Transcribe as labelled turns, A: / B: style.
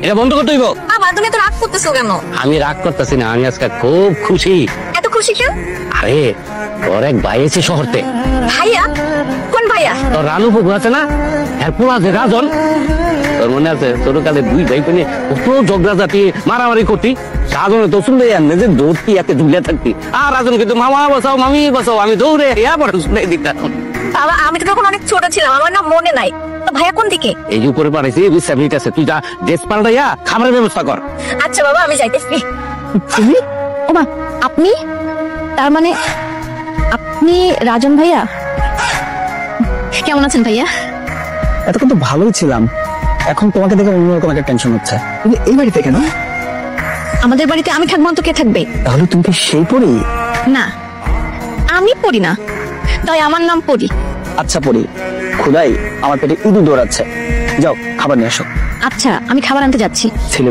A: এটা বন্ধ করতে হইব।
B: বাবা তুমি এত রাগ করতেছো কেন?
A: আমি রাগ করতেছি না, আমি আজকে খুব খুশি।
B: এত খুশি কেন?
A: আরে তোর এক ভাই আছে শহরতে।
B: ভাইয়া? কোন ভাইয়া?
A: তোর রানু ফুকু আছে না, এর পোলা যে রাজন, তোর মনে আছে ছোটকালে দুই ভাই পেনে পুরো ঝগড়া জাতি মারামারি করতি। রাজনে তো শুনলে যে দৌড়তি একে ঝুলিয়া থাকতি, আর রাজন কিন্তু মামা বাঁচাও মামি বাঁচাও, আমি দৌড়ে ইয়া পরে শুনে দিতাম।
B: বাবা আমি তো তখন অনেক ছোট ছিলাম, আমার না মনে নাই। তো ভাইয়া কোন দিকে?
A: এই যে উপরে পাঠাইছি বিশ্রাম নিতেছে, তুই যা ড্রেস পাল্টাইয়া খাবারের ব্যবস্থা কর।
B: আচ্ছা বাবা আমি যাইতেছি।
C: তুমি? ওমা, আপনি? তার মানে আপনি রাজন ভাইয়া? কেমন আছেন ভাইয়া?
D: এতক্ষণ তো ভালোই ছিলাম, এখন তোমাকে দেখে অন্যরকম একটা টেনশন হচ্ছে। তুমি এই বাড়িতে কেন?
C: আমাদের বাড়িতে আমি থাকবো না তো কে থাকবে?
D: তাহলে তুমি কি সেই পড়ি?
C: না, আমি পড়ি না, তাই আমার নাম পড়ি।
D: আচ্ছা পড়ি, খুদাই আমার পেটে ইঁদুর দৌড়াচ্ছে, যাও খাবার নিয়ে আসো।
C: আচ্ছা, আমি খাবার আনতে যাচ্ছি।
D: ছেলেবেলা